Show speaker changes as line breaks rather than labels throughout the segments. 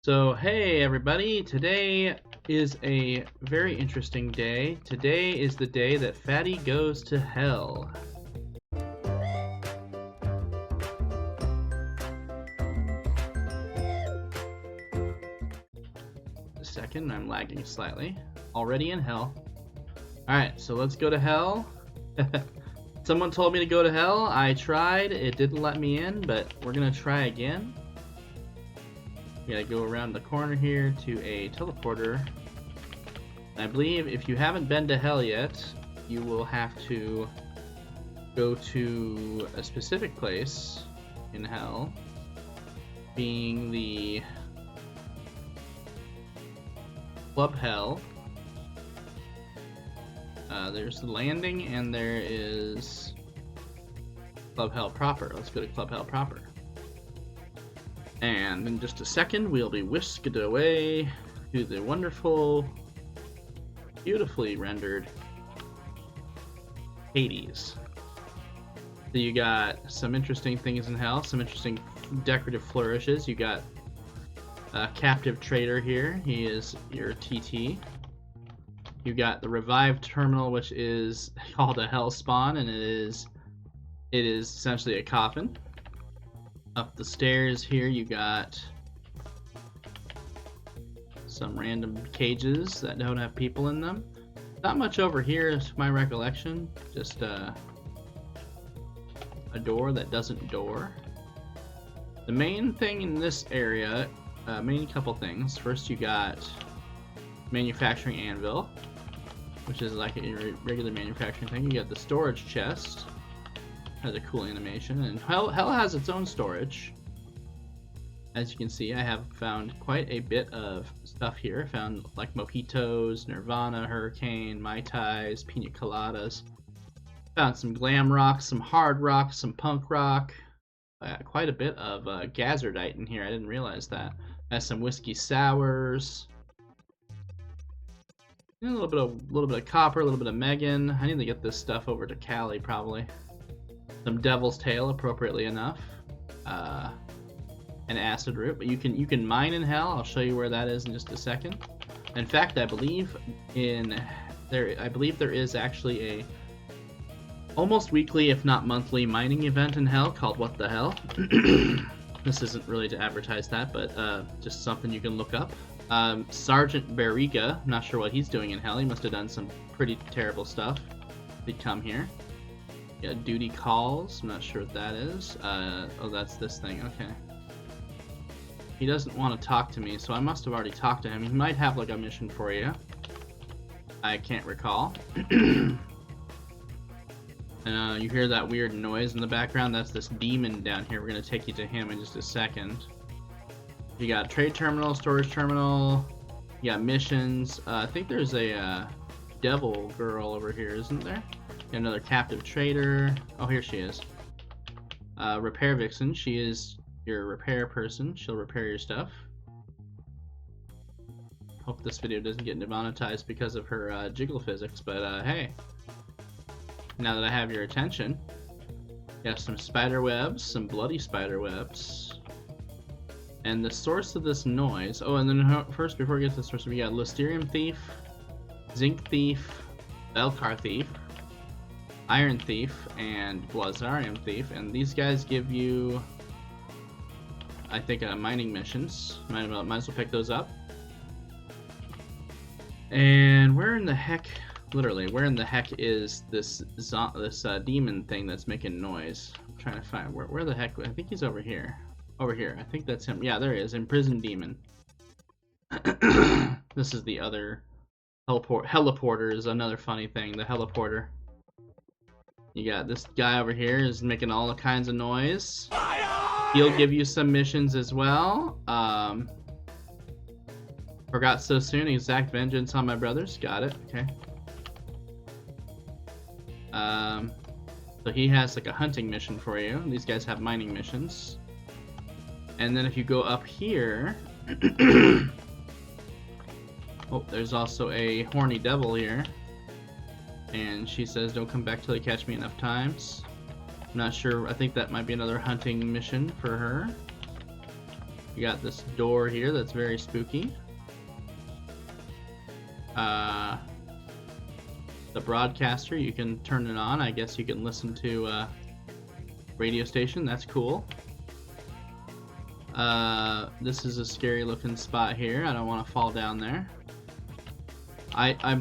So, hey everybody, today is a very interesting day. Today is the day that Fatty goes to hell. A second, I'm lagging slightly. Already in hell. Alright, so let's go to hell. Someone told me to go to hell. I tried, it didn't let me in, but we're gonna try again. You gotta go around the corner here to a teleporter. I believe if you haven't been to hell yet, you will have to go to a specific place in hell, being the Club Hell. There's the landing and there is Club Hell proper. Let's go to Club Hell proper. And in just a second, we'll be whisked away to the wonderful, beautifully rendered Hades. So you got some interesting things in hell, some interesting decorative flourishes. You got a captive trader here. He is your TT. You got the revived terminal, which is called a hell spawn, and it is essentially a coffin. Up the stairs here, you got some random cages that don't have people in them. Not much over here, to my recollection. Just a door that doesn't door. The main thing in this area, main couple things. First, you got manufacturing anvil, which is like a regular manufacturing thing. You got the storage chest. Has a cool animation, and hell has its own storage. As you can see, I have found quite a bit of stuff here. I found like mojitos, Nirvana, Hurricane, Mai Tais, Pina Coladas. Found some glam rock, some hard rock, some punk rock. Quite a bit of Gazardite in here. I didn't realize that. Has some whiskey sours. And a little bit of copper, a little bit of Megan. I need to get this stuff over to Cali probably. Some Devil's Tail, appropriately enough, an acid root. But you can mine in hell. I'll show you where that is in just a second. In fact, I believe there is actually a almost weekly, if not monthly, mining event in hell called What the Hell. This isn't really to advertise that, but just something you can look up. Sergeant Barriga, I'm not sure what he's doing in hell. He must have done some pretty terrible stuff. He'd come here. Yeah, duty calls. I'm not sure what that is. Oh, that's this thing. Okay. He doesn't want to talk to me, so I must have already talked to him. He might have like a mission for you. I can't recall. And you hear that weird noise in the background? That's this demon down here. We're gonna take you to him in just a second. You got trade terminal, storage terminal. You got missions. I think there's a devil girl over here, isn't there? Another captive trader. Oh, here she is. Repair vixen. She is your repair person. She'll repair your stuff. Hope this video doesn't get demonetized because of her jiggle physics, but hey. Now that I have your attention, got some spider webs, some bloody spider webs. And the source of this noise. Oh, and then first, before we get to the source, we got Listerium Thief, Zinc Thief, Belcar Thief, Iron Thief, and Blazarium Thief, and these guys give you, I think, mining missions. Might as well pick those up. And where in the heck, literally, where in the heck is this demon thing that's making noise? I'm trying to find, where the heck, I think he's over here. Over here, I think that's him. Yeah, there he is, Imprisoned Demon. This is the other heliporter is another funny thing, the heliporter. You got this guy over here is making all kinds of noise. He'll give you some missions as well. Forgot so soon. Exact vengeance on my brothers. Got it. Okay. So he has like a hunting mission for you. These guys have mining missions. And then if you go up here, oh, there's also a horny devil here. And she says, don't come back till you catch me enough times. I'm not sure, I think that might be another hunting mission for her. You got this door here that's very spooky. The broadcaster, you can turn it on. I guess you can listen to radio station. That's cool. This is a scary looking spot here. I don't want to fall down there. I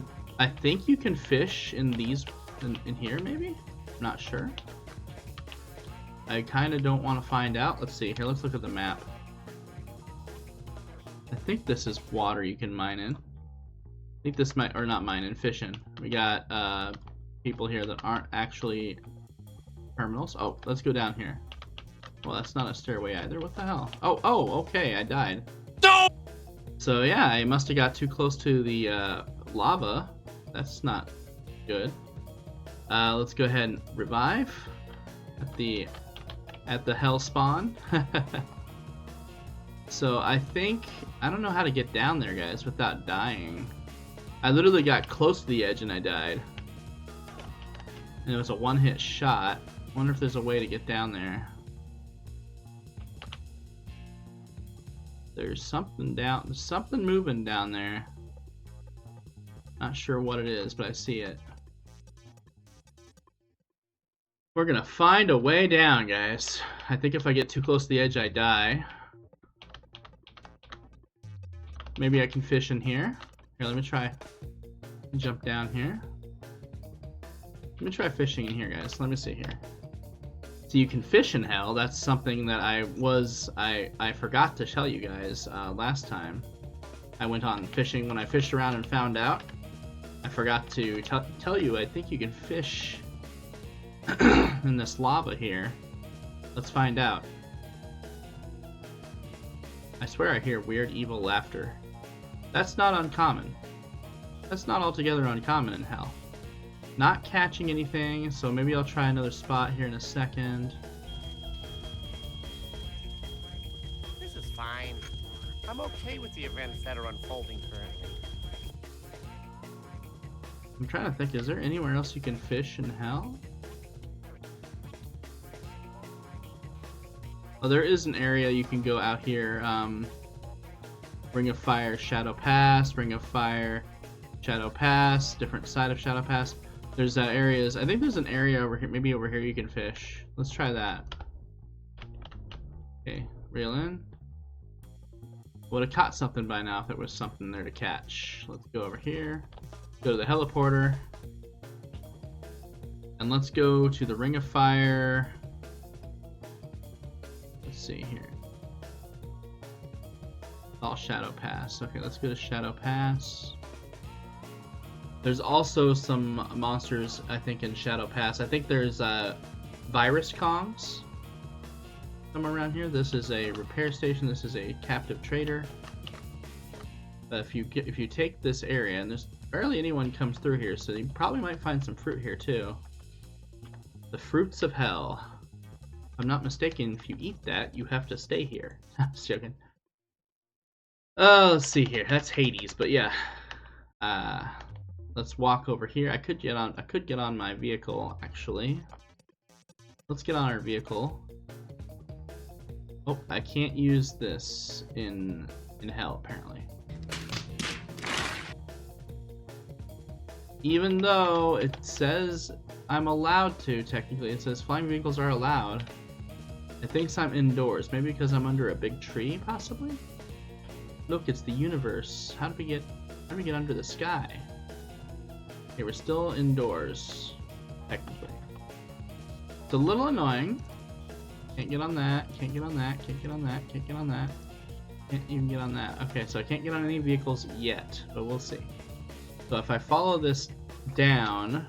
think you can fish in these in here maybe. I'm not sure. I kind of don't want to find out. Let's see here. Let's look at the map. I think this is water you can mine in. I think this might, or not mine in, fish in. We got people here that aren't actually terminals. Oh, let's go down here. Well, that's not a stairway either. What the hell? Oh, okay, I died. No! So yeah, I must have got too close to the lava. That's not good. Let's go ahead and revive at the hell spawn. So I don't know how to get down there, guys, without dying. I literally got close to the edge and I died. And it was a one-hit shot. I wonder if there's a way to get down there. There's something moving down there. Not sure what it is, but I see it. We're gonna find a way down, guys. I think if I get too close to the edge, I die. Maybe I can fish in here. Here, let me try. Jump down here. Let me try fishing in here, guys. Let me see here. So you can fish in hell. That's something that I forgot to tell you guys last time. I went on fishing when I fished around and found out. I forgot to tell you. I think you can fish in this lava here. Let's find out. I swear I hear weird, evil laughter. That's not uncommon. That's not altogether uncommon in hell. Not catching anything, so maybe I'll try another spot here in a second.
This is fine. I'm okay with the events that are unfolding currently.
I'm trying to think, is there anywhere else you can fish in hell? Oh, there is an area you can go out here. Ring of Fire, Shadow Pass, Ring of Fire, Shadow Pass, different side of Shadow Pass. There's areas. I think there's an area over here. Maybe over here you can fish. Let's try that. Okay, reel in. Would have caught something by now if there was something there to catch. Let's go over here. Go to the heliporter. And let's go to the Ring of Fire. Let's see here. All Shadow Pass. Okay, let's go to Shadow Pass. There's also some monsters, I think, in Shadow Pass. I think there's virus Kongs somewhere around here. This is a repair station. This is a captive trader. If you take this area, and there's barely anyone comes through here, so you probably might find some fruit here too. The fruits of hell. If I'm not mistaken, if you eat that, you have to stay here. I'm just joking. Let's see here. That's Hades, but yeah. Let's walk over here. I could get on my vehicle actually. Let's get on our vehicle. Oh, I can't use this in hell apparently. Even though it says I'm allowed to, technically. It says flying vehicles are allowed. It thinks I'm indoors. Maybe because I'm under a big tree, possibly? Look, it's the universe. How do we get under the sky? Okay, we're still indoors, technically. It's a little annoying. Can't get on that, can't get on that, can't get on that, can't get on that. Can't even get on that. Okay, so I can't get on any vehicles yet, but we'll see. So if I follow this down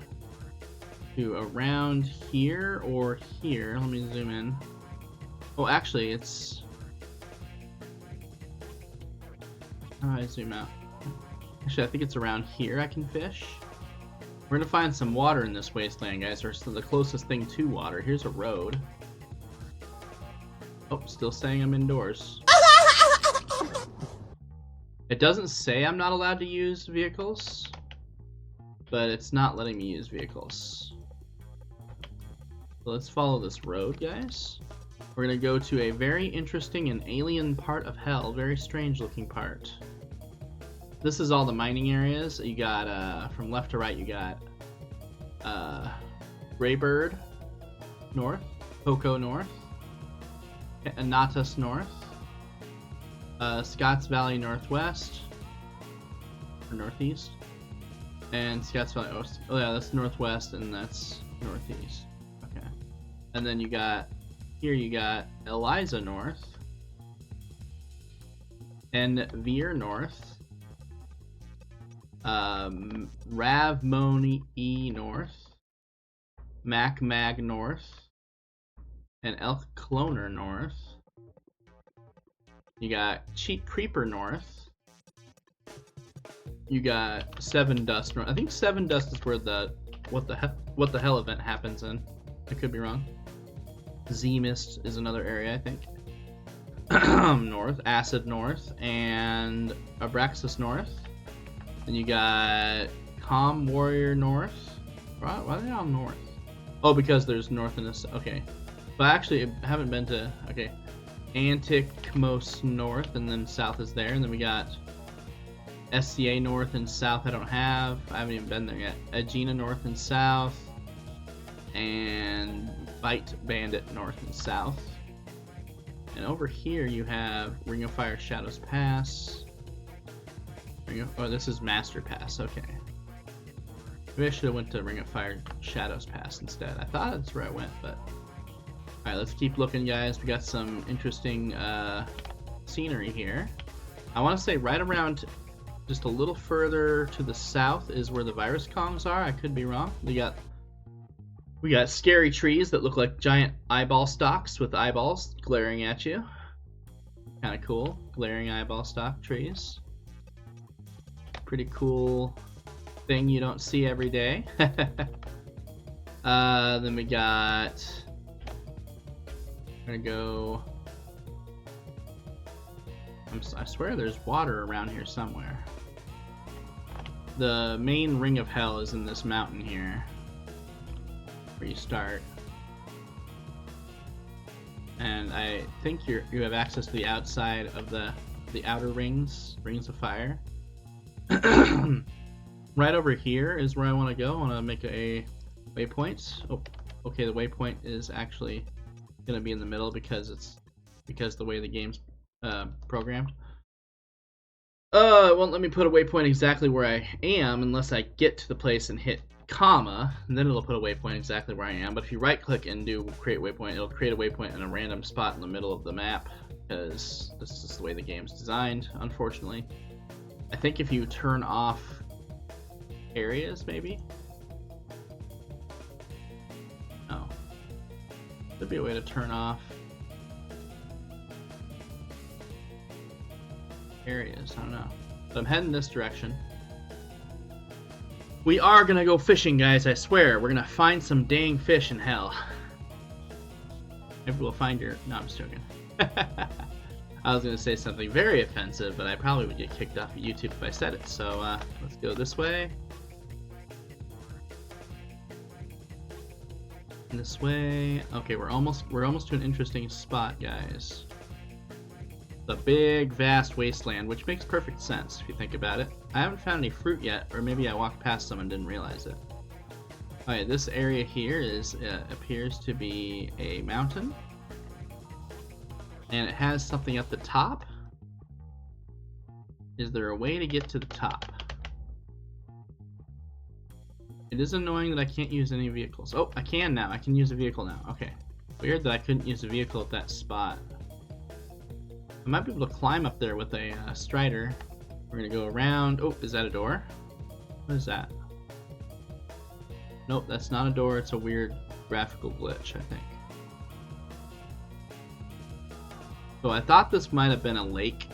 to around here or here, let me zoom in. Oh, actually, it's... How do I zoom out? Actually, I think it's around here I can fish. We're gonna find some water in this wasteland, guys, or the closest thing to water. Here's a road. Oh, still saying I'm indoors. It doesn't say I'm not allowed to use vehicles, but it's not letting me use vehicles. So let's follow this road, guys. We're gonna go to a very interesting and alien part of hell, very strange looking part. This is all the mining areas. You got, from left to right, you got Greybird north, Poco north, Anatus north, Scotts Valley northwest, or northeast, and Scotts Valley, oh yeah, that's northwest and that's northeast. Okay. And then you got, here you got Eliza north, and Veer north, Ravmoni E north, Mac Mag north, and Elk Cloner north. You got Cheat Creeper north. You got Seven Dust north. I think Seven Dust is where the what the hell event happens in. I could be wrong. Z Mist is another area, I think. North, Acid north, and Abraxas north. Then you got Calm Warrior north. Why are they all north? Oh, because there's north and this. Okay. But actually, I haven't been to. Okay. Antikmos north, and then south is there. And then we got SCA north and south I don't have. I haven't even been there yet. Aegina north and south. And Bite Bandit north and south. And over here you have Ring of Fire Shadows Pass. Oh, this is Master Pass, okay. Maybe I should have went to Ring of Fire Shadows Pass instead. I thought that's where I went, but... Alright, let's keep looking, guys. We got some interesting scenery here. I want to say right around, just a little further to the south is where the virus Kongs are. I could be wrong. We got scary trees that look like giant eyeball stalks with eyeballs glaring at you. Kind of cool. Glaring eyeball stalk trees. Pretty cool thing you don't see every day. Then we got... I'm gonna go... I swear there's water around here somewhere. The main ring of hell is in this mountain here. Where you start. And I think you have access to the outside of the outer rings of fire. Right over here is where I want to go. I want to make a waypoint. Oh, okay. The waypoint is actually going to be in the middle because the way the game's programmed. It won't let me put a waypoint exactly where I am unless I get to the place and hit comma, and then it'll put a waypoint exactly where I am. But if you right click and do create waypoint, it'll create a waypoint in a random spot in the middle of the map because this is just the way the game's designed, unfortunately. I think if you turn off areas, maybe? Oh. There'd be a way to turn off areas, I don't know. But I'm heading this direction. We are gonna go fishing, guys, I swear. We're gonna find some dang fish in hell. Maybe we'll find your... No, I'm just joking. I was gonna say something very offensive, but I probably would get kicked off of YouTube if I said it. So let's go this way. This way. Okay, we're almost to an interesting spot, guys. The big, vast wasteland, which makes perfect sense if you think about it. I haven't found any fruit yet, or maybe I walked past some and didn't realize it. Alright, this area here is appears to be a mountain. And it has something at the top. Is there a way to get to the top? It is annoying that I can't use any vehicles. Oh, I can now. I can use a vehicle now. Okay. Weird that I couldn't use a vehicle at that spot. I might be able to climb up there with a strider. We're gonna go around. Oh, is that a door? What is that? Nope, that's not a door. It's a weird graphical glitch, I think. So I thought this might have been a lake,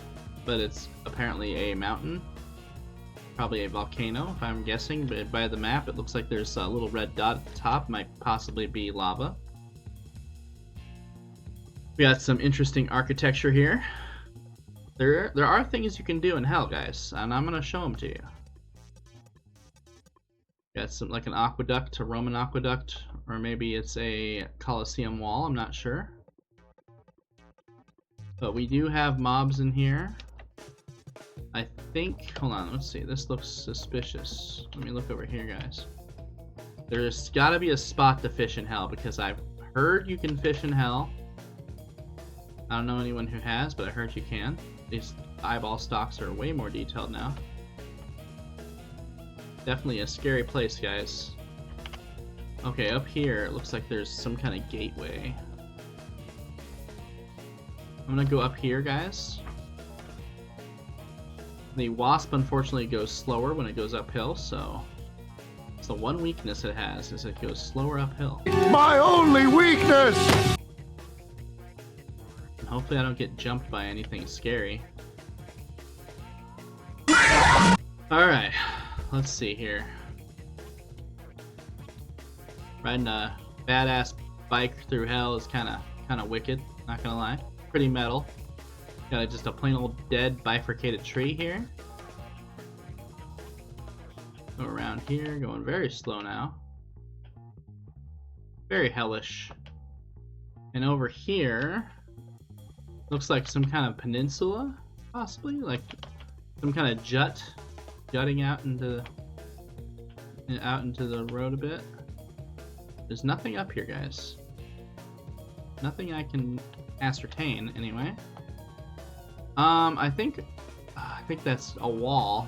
but it's apparently a mountain. Probably a volcano, if I'm guessing, but by the map it looks like there's a little red dot at the top. Might possibly be lava. We got some interesting architecture here. There are things you can do in hell, guys, and I'm gonna show them to you. Got some, like an aqueduct, a Roman aqueduct, or maybe it's a Colosseum wall, I'm not sure. But we do have mobs in here. I think, hold on, let's see. This looks suspicious. Let me look over here, guys. There's gotta be a spot to fish in hell because I've heard you can fish in hell. I don't know anyone who has, but I heard you can. These eyeball stalks are way more detailed now. Definitely a scary place, guys. Okay, up here, it looks like there's some kind of gateway. I'm gonna go up here, guys. The wasp, unfortunately, goes slower when it goes uphill, so... It's the one weakness it has, is it goes slower uphill.
My only weakness!
And hopefully I don't get jumped by anything scary. Alright, let's see here. Riding a badass bike through hell is kinda wicked, not gonna lie. Pretty metal. Got just a plain old dead bifurcated tree here. Go around here, going very slow now. Very hellish. And over here, looks like some kind of peninsula, possibly? Like some kind of jutting out into the road a bit. There's nothing up here, guys. Nothing I can ascertain, anyway. I think that's a wall.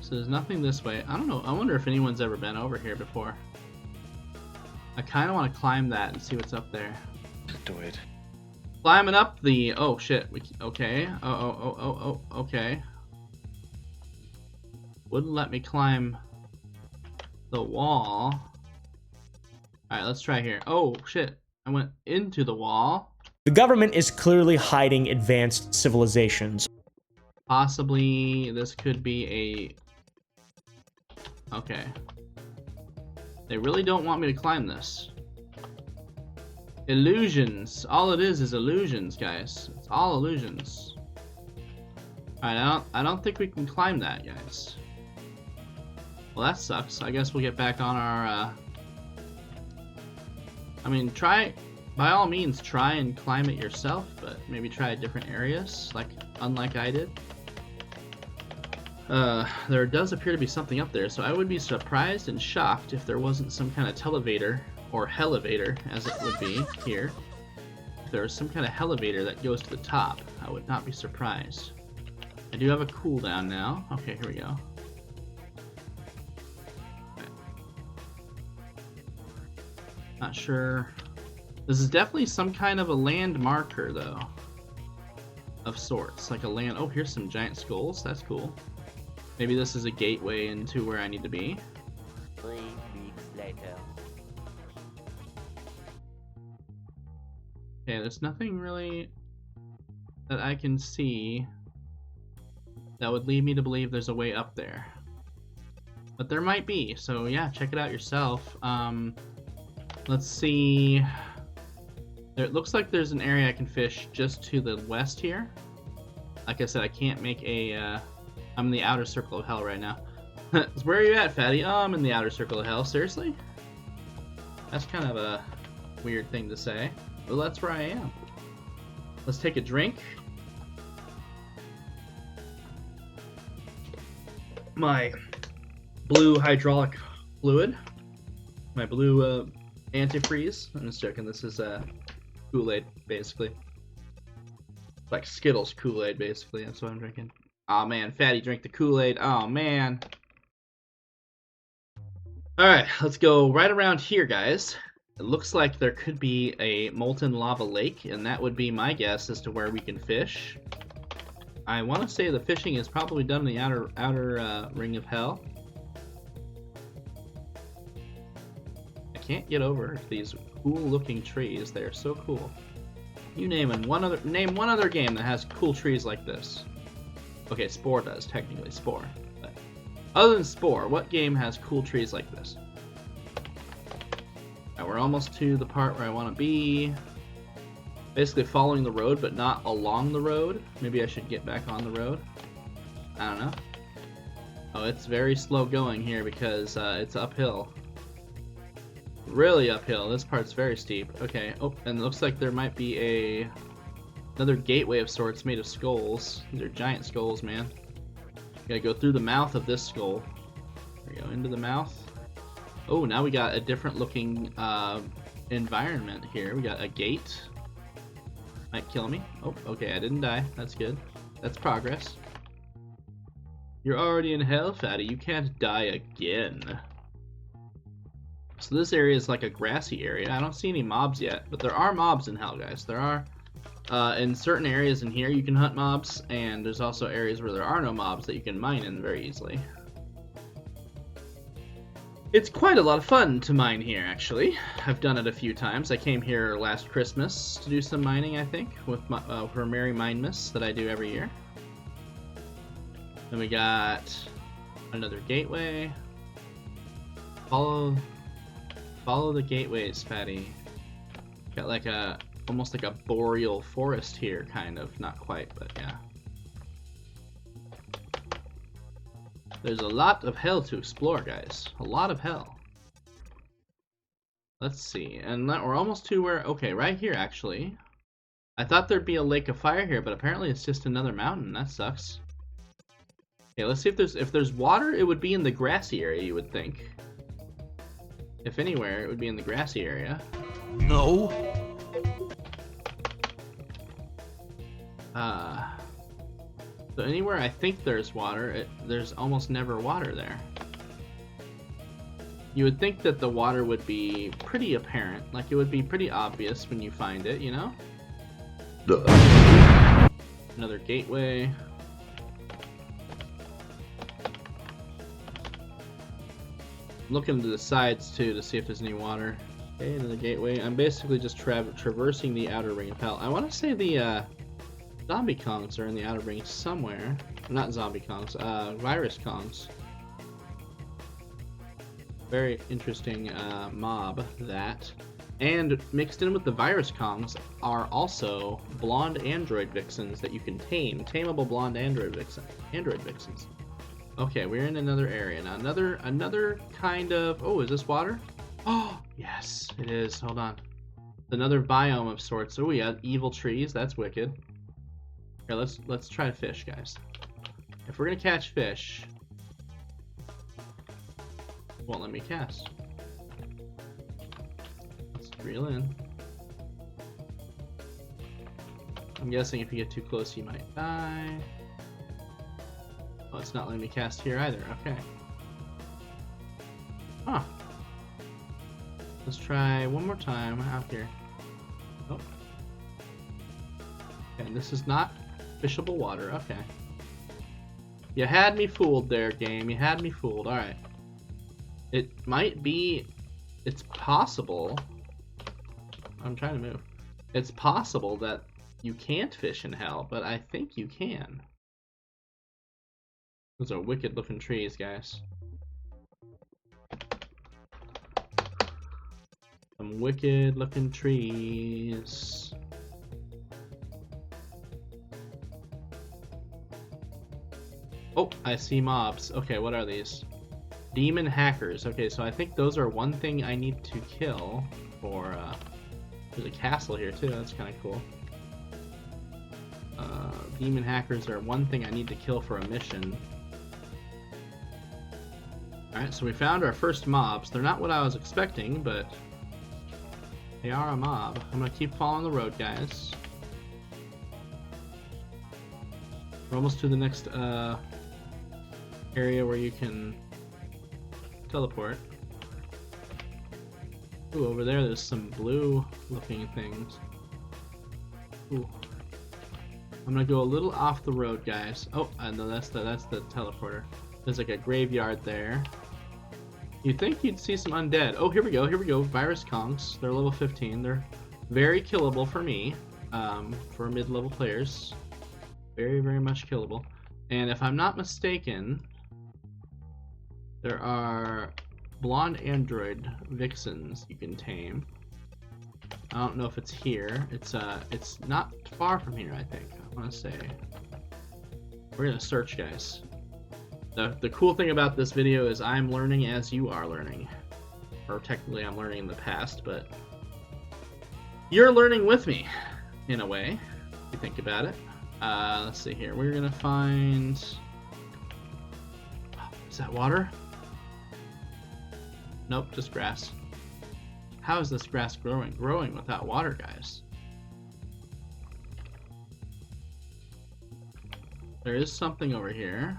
So there's nothing this way. I don't know. I wonder if anyone's ever been over here before. I kind of want to climb that and see what's up there.
Do it.
Climbing up the... Oh, shit. Okay. Oh, okay. Wouldn't let me climb the wall. Alright, let's try here. Oh, shit. I went into the wall.
The government is clearly hiding advanced civilizations.
Possibly this could be a... Okay. They really don't want me to climb this. Illusions. All it is illusions, guys. It's all illusions. Alright, I don't think we can climb that, guys. Well, that sucks. I guess we'll get back on our, I mean, by all means, try and climb it yourself, but maybe try different areas, unlike I did. There does appear to be something up there, so I would be surprised and shocked if there wasn't some kind of televator, or hellevator, as it would be here. If there was some kind of hellevator that goes to the top, I would not be surprised. I do have a cooldown now. Okay, here we go. Okay. Not sure. This is definitely some kind of a land marker, though. Of sorts, like a land... Oh, here's some giant skulls. That's cool. Maybe this is a gateway into where I need to be.
3 weeks later.
Okay, there's nothing really that I can see that would lead me to believe there's a way up there. But there might be, so yeah, check it out yourself. Let's see. It looks like there's an area I can fish just to the west here. Like I said, I can't make a... I'm in the outer circle of hell right now. Where are you at, fatty? Oh, I'm in the outer circle of hell. Seriously? That's kind of a weird thing to say. Well, that's where I am. Let's take a drink. My blue hydraulic fluid. My blue antifreeze. I'm just joking. This is Kool-Aid, basically. Like Skittles Kool-Aid, basically. That's what I'm drinking. Aw, oh, man. Fatty drank the Kool-Aid. Oh, man. Alright, let's go right around here, guys. It looks like there could be a molten lava lake, and that would be my guess as to where we can fish. I want to say the fishing is probably done in the outer ring of hell. I can't get over these cool-looking trees. They are so cool. You name one other game that has cool trees like this. Okay, Spore does, technically, Spore. But other than Spore, what game has cool trees like this? Alright, we're almost to the part where I want to be. Basically following the road, but not along the road. Maybe I should get back on the road. I don't know. Oh, it's very slow going here because it's uphill. Really uphill. This part's very steep. Okay. Oh, and it looks like there might be another gateway of sorts made of skulls. These are giant skulls, man. Gotta go through the mouth of this skull. There we go, into the mouth. Oh, now we got a different looking environment here. We got a gate. Might kill me. Oh, okay, I didn't die. That's good. That's progress. You're already in hell, fatty. You can't die again. So this area is like a grassy area. I don't see any mobs yet, but there are mobs in hell, guys. There are. In certain areas in here you can hunt mobs, and there's also areas where there are no mobs that you can mine in very easily. It's quite a lot of fun to mine here, actually. I've done it a few times. I came here last Christmas to do some mining, I think, with my, for Merry Minemas that I do every year. Then we got another gateway. Follow the gateways, fatty. Got like almost like a boreal forest here, kind of. Not quite, but yeah. There's a lot of hell to explore, guys. A lot of hell. Let's see. And we're almost to where... Okay, right here, actually. I thought there'd be a lake of fire here, but apparently it's just another mountain. That sucks. Okay, let's see if there's water. It would be in the grassy area, you would think. If anywhere, it would be in the grassy area.
No.
So anywhere I think there's water, there's almost never water there. You would think that the water would be pretty apparent, like it would be pretty obvious when you find it, you know?
Duh.
Another gateway. Looking to the sides too to see if there's any water. Okay, another gateway. I'm basically just traversing the outer ring of hell. I want to say the zombie Kongs are in the outer ring somewhere. Not zombie Kongs, virus Kongs. Very interesting mob, that. And mixed in with the virus Kongs are also blonde android vixens that you can tame. Tameable blonde android vixens. Okay, we're in another area now. Another kind of... Oh, is this water? Oh, yes, it is. Hold on. Another biome of sorts. Oh, we got evil trees. That's wicked. Here, let's try to fish, guys. If we're gonna catch fish, it won't let me cast. Let's reel in. I'm guessing if you get too close, you might die. Oh, it's not letting me cast here either. Okay. Huh. Let's try one more time out here. Oh. Okay, this is not fishable water. Okay. You had me fooled there, game. You had me fooled. Alright. It might be... It's possible... I'm trying to move. It's possible that you can't fish in hell, but I think you can. Those are wicked looking trees, guys. Some wicked looking trees. Oh, I see mobs. Okay, what are these? Demon hackers. Okay, so I think those are one thing I need to kill for, there's a castle here too, that's kind of cool. Demon hackers are one thing I need to kill for a mission. Alright, so we found our first mobs. They're not what I was expecting, but they are a mob. I'm gonna keep following the road, guys. We're almost to the next area where you can teleport. Ooh, over there's some blue looking things. Ooh. I'm gonna go a little off the road, guys. Oh, no, that's the teleporter. There's like a graveyard there. You'd think you'd see some undead. Oh, here we go. Virus Kongs. They're level 15. They're very killable for me, for mid-level players. Very, very much killable. And if I'm not mistaken, there are blonde android vixens you can tame. I don't know if it's here. It's not far from here, I think. I want to say. We're gonna search, guys. The cool thing about this video is I'm learning as you are learning. Or technically I'm learning in the past, but you're learning with me, in a way, if you think about it. Let's see here. We're gonna find... Is that water? Nope, just grass. How is this grass growing? Growing without water, guys. There is something over here.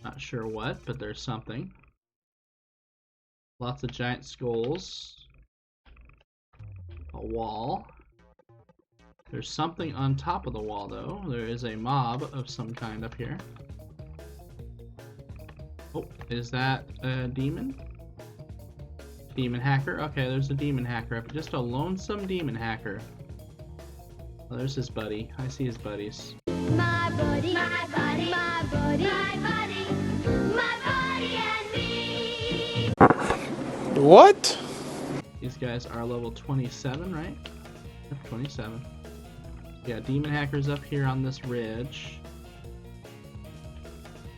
Not sure what, but there's something. Lots of giant skulls. A wall. There's something on top of the wall, though. There is a mob of some kind up here. Oh, is that a demon? Demon hacker? Okay, there's a demon hacker. Just a lonesome demon hacker. Oh, there's his buddy. I see his buddies.
My buddy, my buddy, my buddy, my buddy, my buddy and me.
What?
These guys are level 27, right? Yep, 27. Yeah, demon hackers up here on this ridge.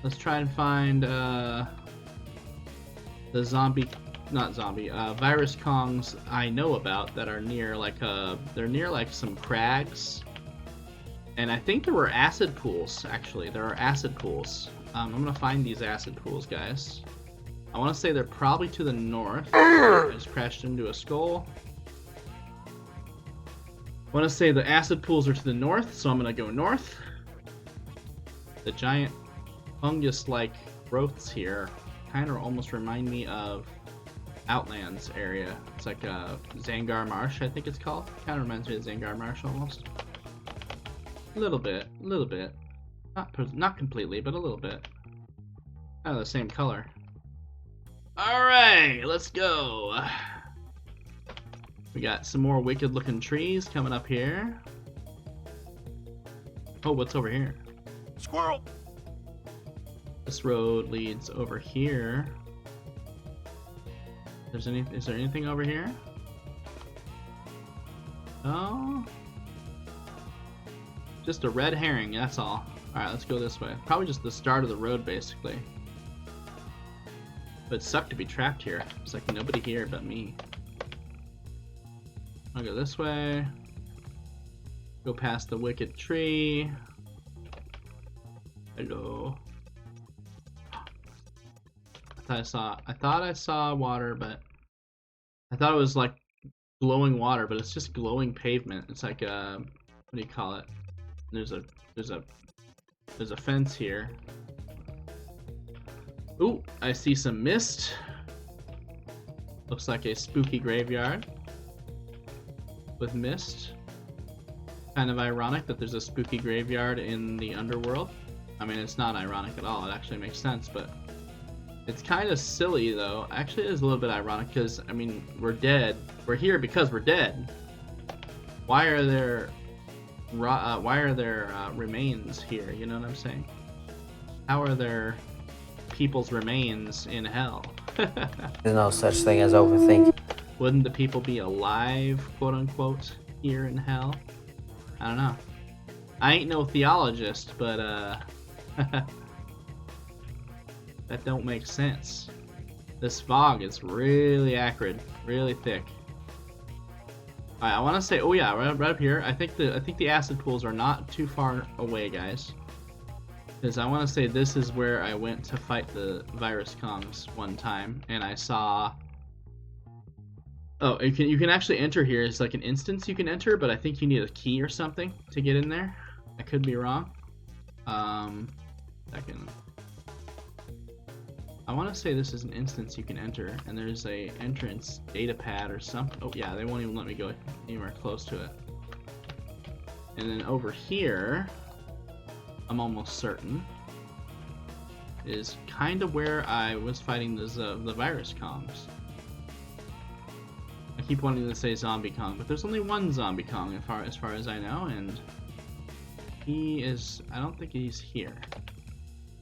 Let's try and find the virus Kongs I know about that are near they're near like some crags. And I think there were acid pools, actually. There are acid pools. I'm gonna find these acid pools, guys. I want to say they're probably to the north. I just crashed into a skull. I want to say the acid pools are to the north, so I'm gonna go north. The giant fungus-like growths here kind of almost remind me of Outlands area. It's like a Zangar Marsh, I think it's called. Kind of reminds me of Zangar Marsh almost. A little bit. Not completely, but a little bit. Kind of the same color. Alright, let's go. We got some more wicked looking trees coming up here. Oh, what's over here?
Squirrel!
This road leads over here. Is there anything over here? Oh. Just a red herring, that's all. Alright, let's go this way. Probably just the start of the road, basically. But it sucked to be trapped here. It's like nobody here but me. I'll go this way. Go past the wicked tree. Hello. I thought I saw water, but I thought it was like glowing water, but it's just glowing pavement. It's like what do you call it? There's a fence here. Ooh, I see some mist. Looks like a spooky graveyard with mist. Kind of ironic that there's a spooky graveyard in the underworld. I mean, it's not ironic at all. It actually makes sense, but it's kind of silly, though. Actually, it is a little bit ironic because, I mean, we're dead. We're here because we're dead. Why are there remains here? You know what I'm saying? How are there people's remains in hell?
There's no such thing as overthinking.
Wouldn't the people be alive, quote unquote, here in hell? I don't know. I ain't no theologist, but that don't make sense. This fog is really acrid, really thick. Alright, I want to say, oh yeah, right up here. I think the acid pools are not too far away, guys. Because I want to say this is where I went to fight the virus Kongs one time, and I saw. Oh, you can actually enter here. It's like an instance you can enter, but I think you need a key or something to get in there. I could be wrong. Second. I want to say this is an instance you can enter, and there's a entrance data pad or something. Oh yeah, they won't even let me go anywhere close to it. And then over here, I'm almost certain, is kind of where I was fighting the virus Kongs. I keep wanting to say Zombie Kong, but there's only one Zombie Kong as far as I know, and he is. I don't think he's here.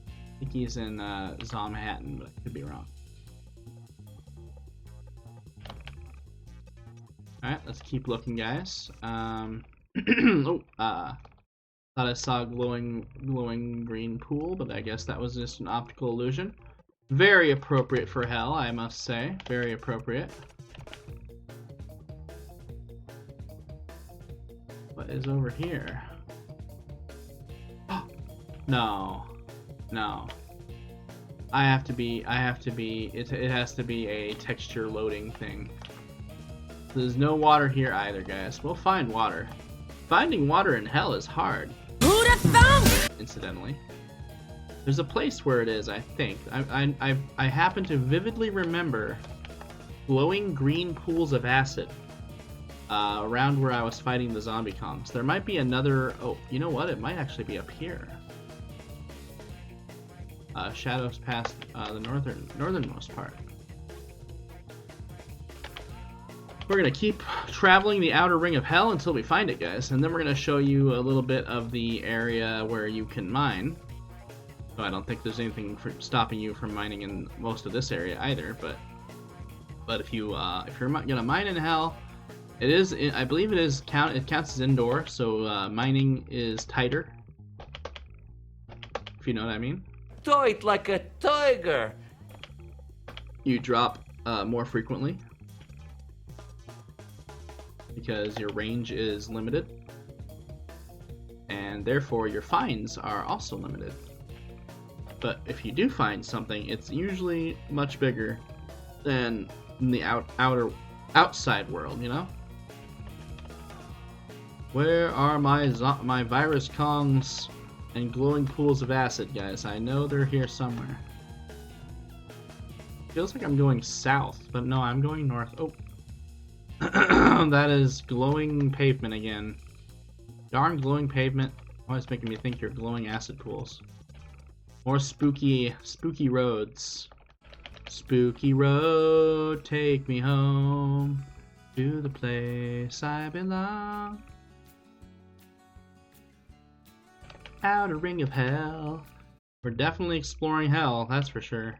I think he's in Zomhattan, but I could be wrong. Alright, let's keep looking, guys. Thought I saw a glowing green pool, but I guess that was just an optical illusion. Very appropriate for hell, I must say. Very appropriate. What is over here? No. No. it has to be a texture loading thing. There's no water here either, guys. We'll find water. Finding water in hell is hard. Incidentally. There's a place where it is, I think. I happen to vividly remember glowing green pools of acid around where I was fighting the zombie Kongs. There might be another... Oh, you know what? It might actually be up here. Shadows past the northernmost part. We're going to keep traveling the outer ring of hell until we find it, guys. And then we're going to show you a little bit of the area where you can mine. So I don't think there's anything stopping you from mining in most of this area either. But if you're going to mine in hell, it is, I believe it counts as indoor. So mining is tighter. If you know what I mean.
Tight like a tiger.
You drop more frequently. Because your range is limited, and therefore your finds are also limited. But if you do find something, it's usually much bigger than in the outside world, you know? Where are my virus Kongs and glowing pools of acid, guys? I know they're here somewhere. Feels like I'm going south, but no, I'm going north. Oh. That is glowing pavement again. Darn glowing pavement. Always making me think you're glowing acid pools. More spooky roads. Spooky road, take me home to the place I belong. Outer ring of hell. We're definitely exploring hell, that's for sure.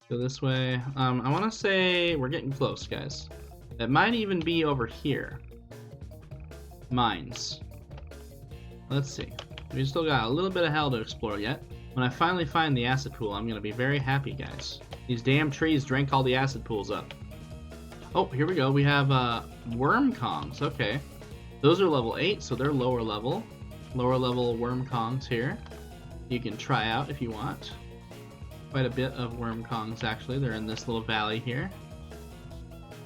Go this way. I want to say we're getting close, guys. It might even be over here. Mines. Let's see. We still got a little bit of hell to explore yet. When I finally find the acid pool, I'm going to be very happy, guys. These damn trees drank all the acid pools up. Oh, here we go. We have worm Kongs. Okay. Those are level 8, so they're lower level. Lower level worm Kongs here. You can try out if you want. Quite a bit of worm Kongs, actually. They're in this little valley here.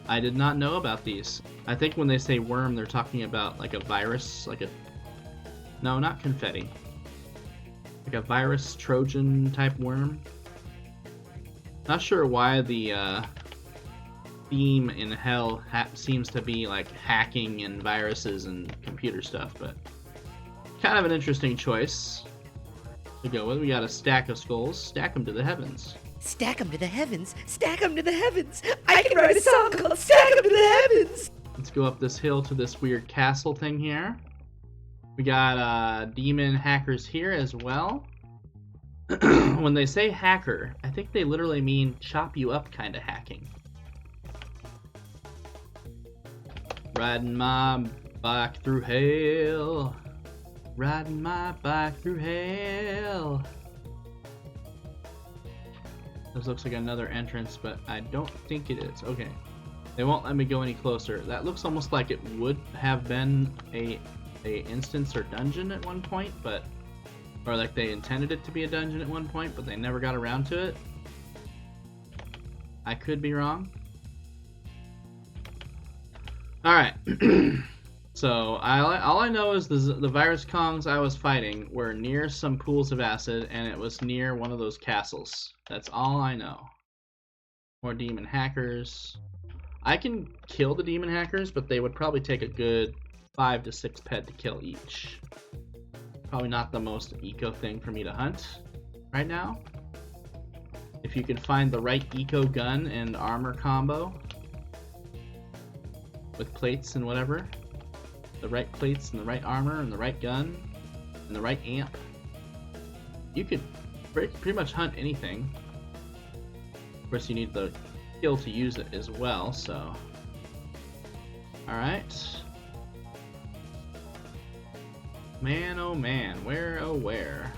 I did not know about these. I think when they say worm, they're talking about like a virus, like a... No, not confetti. Like a virus Trojan type worm. Not sure why the theme in hell seems to be like hacking and viruses and computer stuff, but kind of an interesting choice to go with. We got a stack of skulls. Stack them to the heavens.
Stack them to the heavens. Stack them to the heavens. I can write a song called Stack them to the heavens.
Let's go up this hill to this weird castle thing here. We got demon hackers here as well. When they say hacker, I think they literally mean chop you up kind of hacking. Riding my bike through hell. Riding my bike through hell. This looks like another entrance, but I don't think it is. Okay. They won't let me go any closer. That looks almost like it would have been a instance or dungeon at one point, but... Or like they intended it to be a dungeon at one point, but they never got around to it. I could be wrong. Alright. So, all I know is the virus Kongs I was fighting were near some pools of acid, and it was near one of those castles. That's all I know. More demon hackers. I can kill the demon hackers, but they would probably take a good 5 to 6 ped to kill each. Probably not the most eco thing for me to hunt right now. If you can find the right eco gun and armor combo with plates and whatever. The right plates and the right armor and the right gun and the right amp. You could pretty much hunt anything. Of course, you need the skill to use it as well, so... Alright. Man, oh man, where, oh where.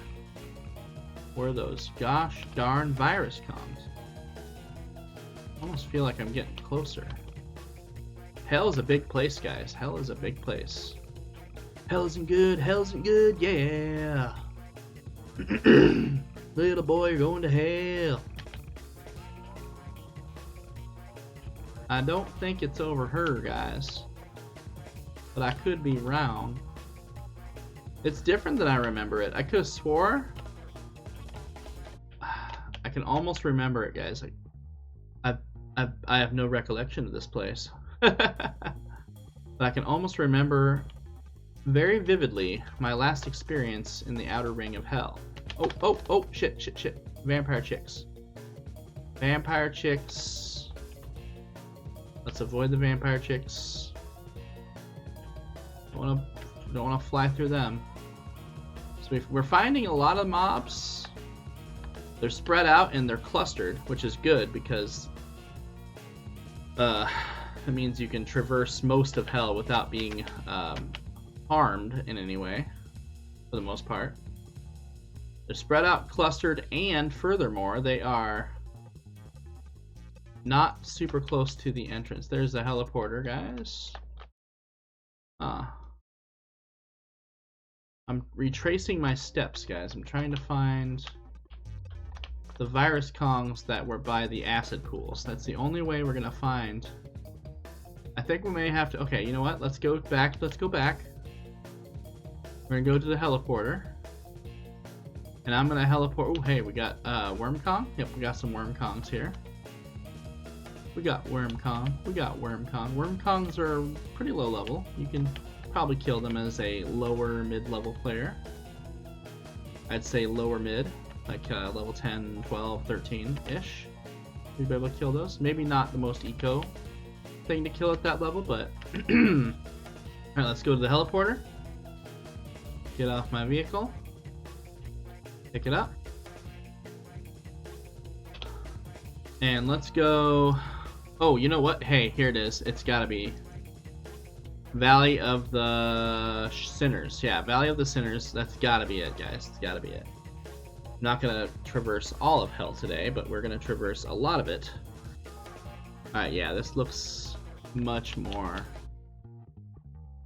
were those gosh darn virus Kongs. Almost feel like I'm getting closer. Hell is a big place, guys. Hell is a big place. Hell isn't good. Hell isn't good. Yeah. Little boy, you're going to hell. I don't think it's over her, guys. But I could be wrong. It's different than I remember it. I could have swore. I can almost remember it, guys. I have no recollection of this place. But I can almost remember very vividly my last experience in the outer ring of hell. Oh, shit. Vampire chicks. Vampire chicks. Let's avoid the vampire chicks. Don't wanna fly through them. So we're finding a lot of mobs. They're spread out and they're clustered, which is good because it means you can traverse most of hell without being harmed in any way, for the most part. They're spread out, clustered, and furthermore, they are not super close to the entrance. There's the heliporter, guys. I'm retracing my steps, guys. I'm trying to find the virus Kongs that were by the acid pools. That's the only way we're gonna find. I think we may have to. Okay, you know what? Let's go back. Let's go back. We're gonna go to the heliporter, and I'm gonna heliport. Oh, hey, we got worm Kong. Yep, we got some worm Kongs here. We got worm Kong. We got worm Kong. Worm Kongs are pretty low level. You can probably kill them as a lower mid-level player. I'd say lower mid, like level 10, 12, 13-ish. You'd be able to kill those. Maybe not the most eco thing to kill at that level, but alright, let's go to the heliporter. Get off my vehicle. Pick it up. And let's go. Oh, you know what? Hey, here it is. It's gotta be Valley of the Sinners. Yeah, Valley of the Sinners. That's gotta be it, guys. It's gotta be it. I'm not gonna traverse all of hell today, but we're gonna traverse a lot of it. Alright, yeah, this looks much more.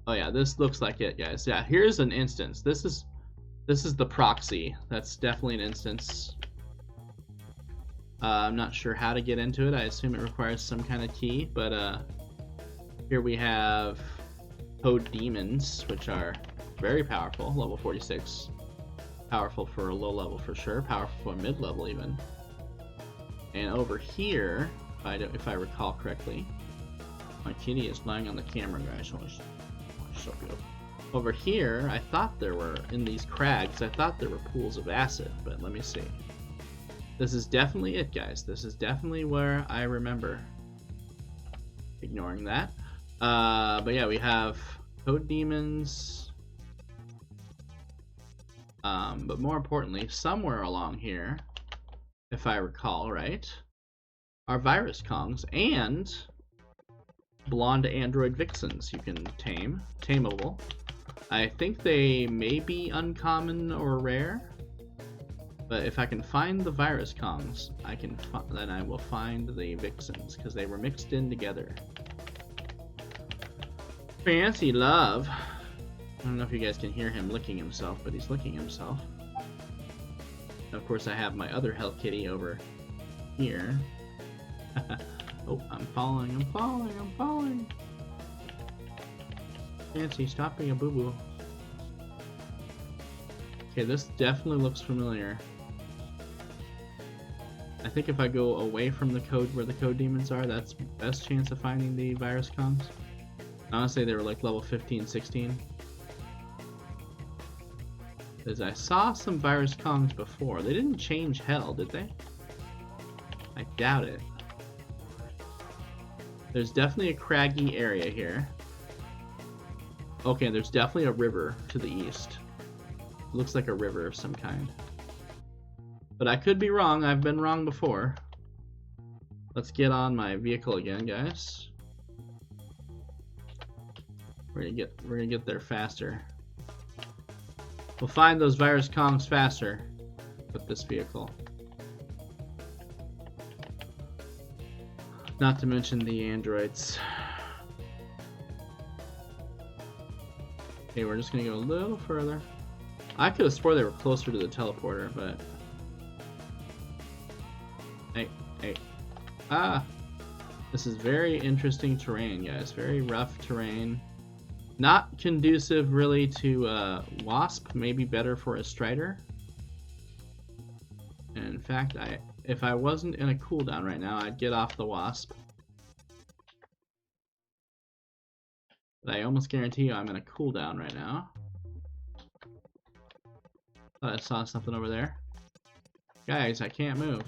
Oh yeah, this looks like it, guys. Yeah, here's an instance. This is the proxy. That's definitely an instance. I'm not sure how to get into it. I assume it requires some kind of key, but here we have Code Demons, which are very powerful, level 46. Powerful for a low level for sure, powerful for a mid level even. And over here, if I recall correctly, my kitty is lying on the camera, guys. So beautiful. Over here, I thought there were, in these crags, I thought there were pools of acid, but let me see. This is definitely it, guys. This is definitely where I remember. Ignoring that. But yeah, we have Code Demons. But more importantly, somewhere along here, if I recall right, are virus Kongs and blonde android vixens you can tame. Tameable. I think they may be uncommon or rare. But if I can find the virus Kongs, then I will find the vixens, because they were mixed in together. Fancy love. I don't know if you guys can hear him licking himself, but he's licking himself. And of course I have my other hell kitty over here. Oh, I'm falling. Fancy, stop being a boo-boo. Okay, this definitely looks familiar. I think if I go away from the code where the code demons are, that's the best chance of finding the virus Kongs. I want to say they were like level 15, 16. Because I saw some virus Kongs before. They didn't change hell, did they? I doubt it. There's definitely a craggy area here. Okay, there's definitely a river to the east. It looks like a river of some kind. But I could be wrong. I've been wrong before. Let's get on my vehicle again, guys. We're gonna get there faster. We'll find those virus Kongs faster. with this vehicle. Not to mention the androids. Okay, we're just gonna go a little further. I could have swore they were closer to the teleporter, but... Hey, hey. Ah! This is very interesting terrain, guys. Very rough terrain. Not conducive, really, to Wasp. Maybe better for a Strider. And in fact, if I wasn't in a cooldown right now, I'd get off the Wasp. But I almost guarantee you I'm in a cooldown right now. Thought I saw something over there. Guys, I can't move.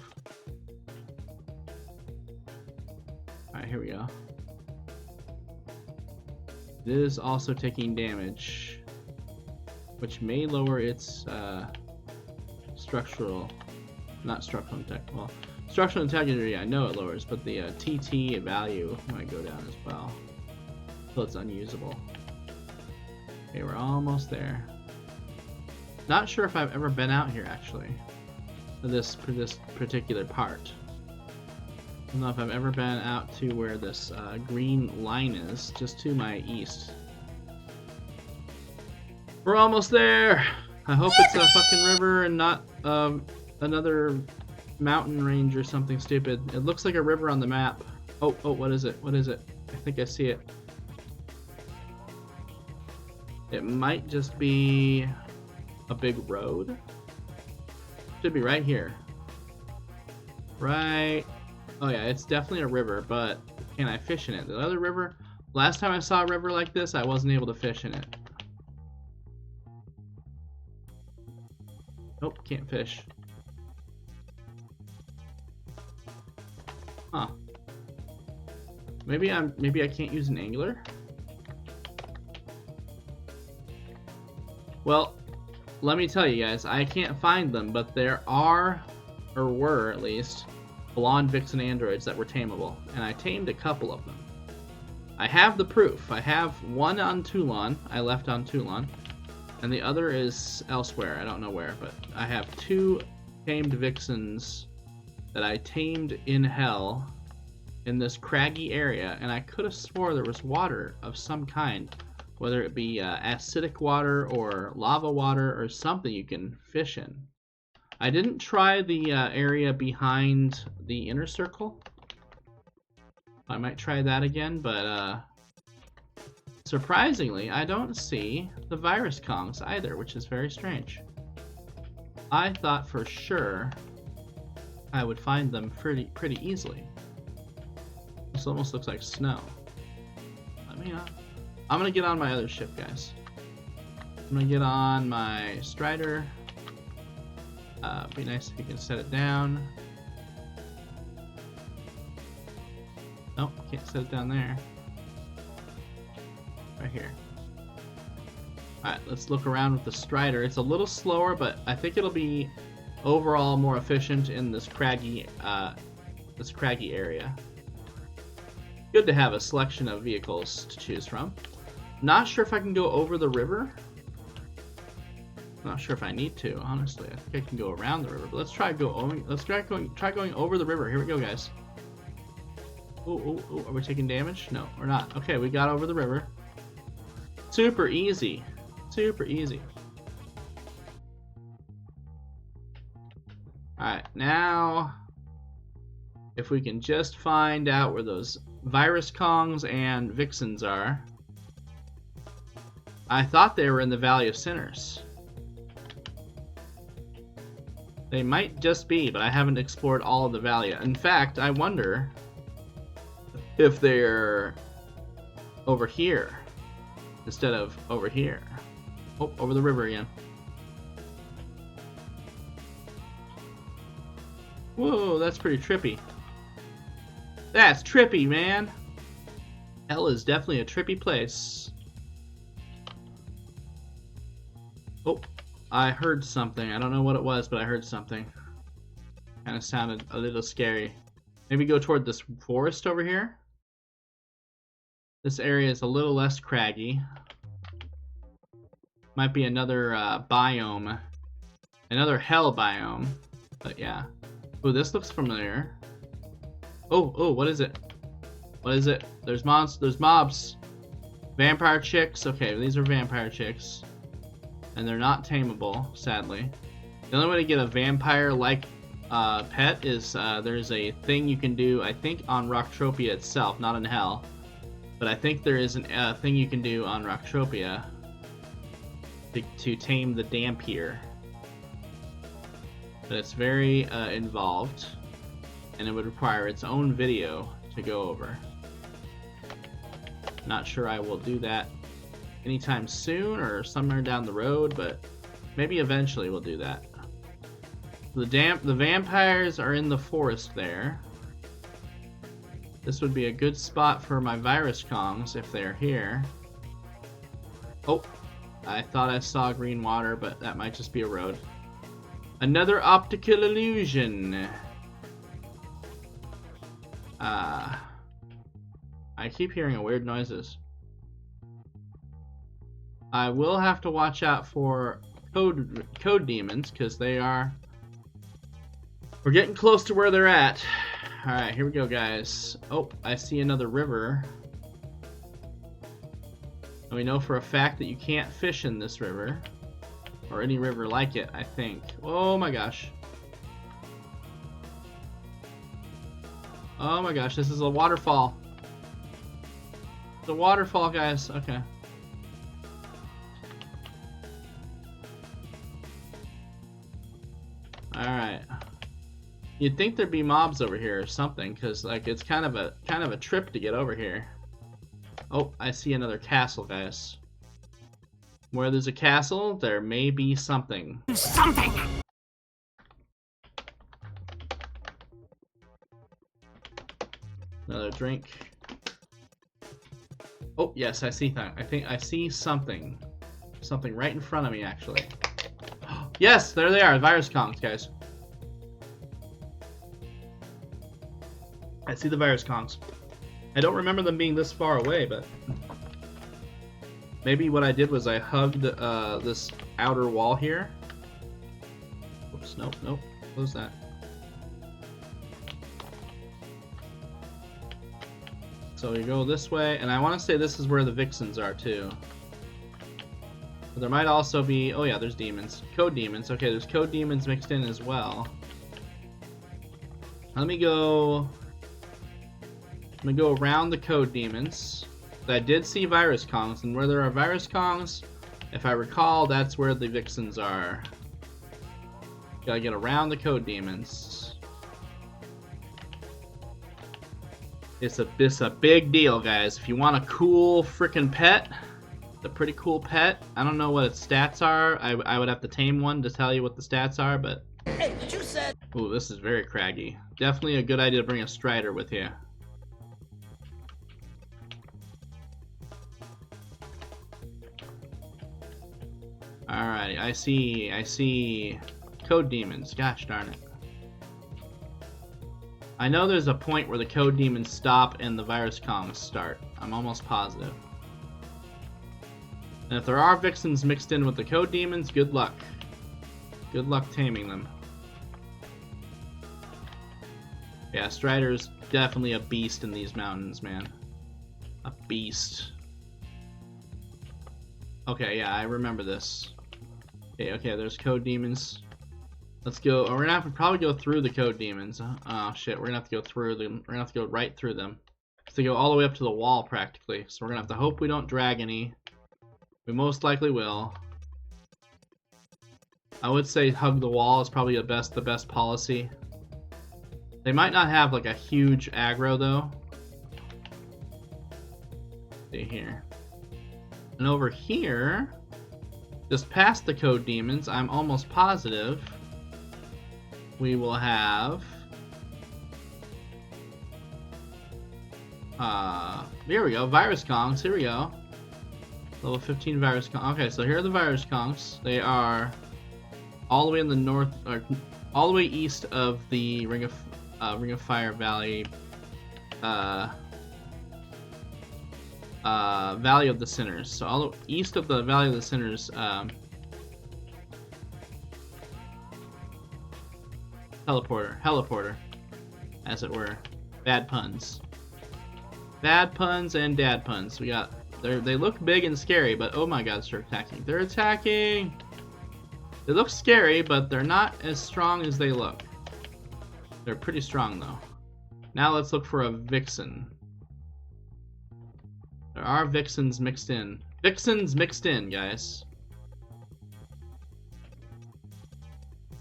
Alright, here we go. It is also taking damage, which may lower its structural integrity, I know it lowers, but the TT value might go down as well. So it's unusable. Okay, we're almost there. Not sure if I've ever been out here, actually. For this particular part. I don't know if I've ever been out to where this green line is, just to my east. We're almost there! I hope it's a fucking river and not another mountain range or something stupid. It looks like a river on the map. Oh, what is it? What is it? I think I see it. It might just be a big road. Should be right here. Right. Oh yeah, it's definitely a river, but can I fish in it? The other river, last time I saw a river like this, I wasn't able to fish in it. Nope, can't fish. Huh. Maybe I can't use an angler? Well, let me tell you guys, I can't find them, but there are, or were at least, blonde vixen androids that were tameable, and I tamed a couple of them. I have the proof. I have one on Toulon, I left on Toulon, and the other is elsewhere, I don't know where, but I have 2 tamed vixens that I tamed in hell in this craggy area, and I could have swore there was water of some kind, whether it be acidic water or lava water or something you can fish in. I didn't try the area behind the inner circle. I might try that again, but surprisingly, I don't see the virus Kongs either, which is very strange. I thought for sure I would find them pretty easily. This almost looks like snow. Let me I'm gonna get on my other ship, guys. I'm gonna get on my Strider. Be nice if you can set it down. Nope, can't set it down there. Right here. Alright, let's look around with the Strider. It's a little slower, but I think it'll be overall more efficient in this craggy area. Good to have a selection of vehicles to choose from. Not sure if I can go over the river. Not sure if I need to, honestly. I think I can go around the river, but let's try going over the river. Here we go, guys. Oh, are we taking damage? No, we're not. Okay, we got over the river. Super easy. Super easy. Alright, now if we can just find out where those virus Kongs and vixens are. I thought they were in the Valley of Sinners. They might just be, but I haven't explored all of the valley yet. In fact, I wonder if they're over here instead of over here. Oh, over the river again. Whoa, that's pretty trippy. That's trippy, man. Hell is definitely a trippy place. Oh, I heard something. I don't know what it was, but I heard something. Kind of sounded a little scary. Maybe go toward this forest over here. This area is a little less craggy. Might be another biome Another hell biome. But yeah. Ooh, this looks familiar. Oh, what is it? What is it? There's mobs. Vampire chicks. Okay, these are vampire chicks. And they're not tameable, sadly. The only way to get a vampire-like pet is there's a thing you can do, I think, on Rocktropia itself, not in Hell. But I think there is a thing you can do on Rocktropia to tame the Dampier. But it's very involved, and it would require its own video to go over. Not sure I will do that anytime soon or somewhere down the road, but maybe eventually we'll do that. The vampires are in the forest there. This would be a good spot for my virus Kongs if they're here. Oh, I thought I saw green water, but that might just be a road. Another optical illusion. I keep hearing weird noises. I will have to watch out for code demons, because they are... We're getting close to where they're at. Alright, here we go, guys. Oh, I see another river. And we know for a fact that you can't fish in this river. Or any river like it, I think. Oh my gosh. Oh my gosh, this is a waterfall. It's a waterfall, guys. Okay. Alright. You'd think there'd be mobs over here or something, because like it's kind of a trip to get over here. Oh, I see another castle, guys. Where there's a castle, there may be something. Something. Another drink. Oh yes, I see that. I think I see something. Something right in front of me, actually. Yes, there they are, virus Kongs, guys. I see the virus Kongs. I don't remember them being this far away, but maybe what I did was I hugged this outer wall here. Oops, nope. Close that. So we go this way, and I want to say this is where the vixens are too. But there might also be, oh yeah, there's demons. Code demons. Okay, there's code demons mixed in as well. Let me go... I'm gonna go around the code demons. I did see virus Kongs, and where there are virus Kongs, if I recall, that's where the vixens are. Gotta get around the code demons. It's a big deal, guys. If you want a cool freaking pet, it's a pretty cool pet. I don't know what its stats are. I would have to tame one to tell you what the stats are, but...
Hey, did you say...
Ooh, this is very craggy. Definitely a good idea to bring a strider with you. Alright, I see code demons. Gosh darn it. I know there's a point where the code demons stop and the virus Kongs start. I'm almost positive. And if there are vixens mixed in with the code demons, good luck. Good luck taming them. Yeah, Strider's definitely a beast in these mountains, man. A beast. Okay, yeah, I remember this. Okay, there's code demons. Let's go. We're gonna have to probably go through the code demons. Oh shit, we're gonna have to go through them. We're gonna have to go right through them. To go all the way up to the wall practically. So we're gonna have to hope we don't drag any. We most likely will. I would say hug the wall is probably the best policy. They might not have like a huge aggro though. See here. And over here, just past the code demons, I'm almost positive we will have here we go, virus Kongs. Here we go. Level 15 virus Kongs. Okay, so here are the virus Kongs. They are all the way in the north, or all the way east of the Ring of Fire Valley, Valley of the Sinners. So all the east of the Valley of the Sinners, Heliporter, as it were. Bad puns. Bad puns and dad puns. We got, they look big and scary, but oh my god, they're attacking. They're attacking! They look scary, but they're not as strong as they look. They're pretty strong though. Now let's look for a vixen. There are vixens mixed in. Vixens mixed in, guys.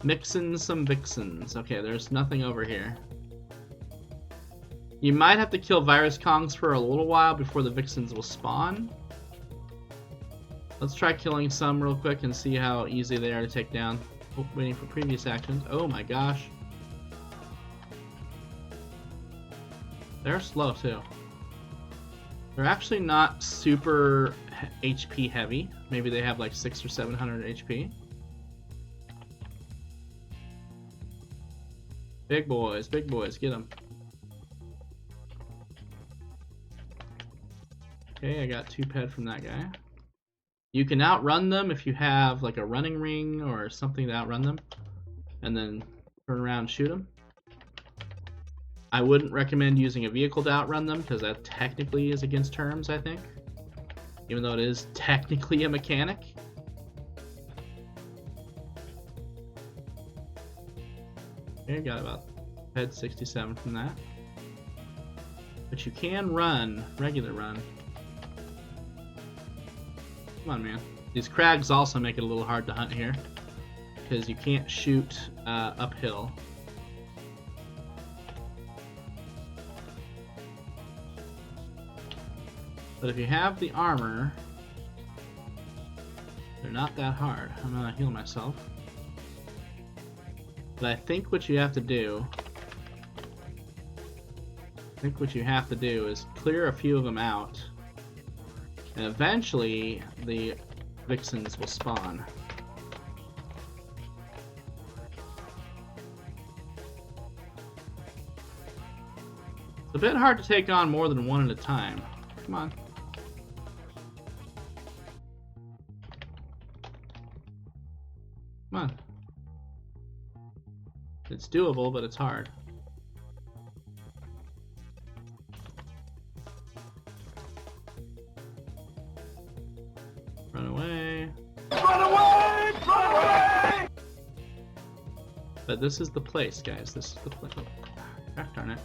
Mixing some vixens. Okay, there's nothing over here. You might have to kill virus kongs for a little while before the vixens will spawn. Let's try killing some real quick and see how easy they are to take down. Oh, waiting for previous actions. Oh my gosh. They're slow too. They're actually not super HP heavy. Maybe they have like 600 or 700 HP. Big boys, get them. Okay, I got 2 ped from that guy. You can outrun them if you have like a running ring or something to outrun them, and then turn around and shoot them. I wouldn't recommend using a vehicle to outrun them because that technically is against terms, I think. Even though it is technically a mechanic. Okay, got about ped 67 from that. But you can run, regular run. Come on, man. These crags also make it a little hard to hunt here because you can't shoot uphill. But if you have the armor, they're not that hard. I'm gonna heal myself. But I think what you have to do, is clear a few of them out, and eventually the vixens will spawn. It's a bit hard to take on more than one at a time. Come on. Come on. It's doable, but it's hard. Run away. Run away! Run away! But this is the place, guys. This is the place. Oh, gosh darn it.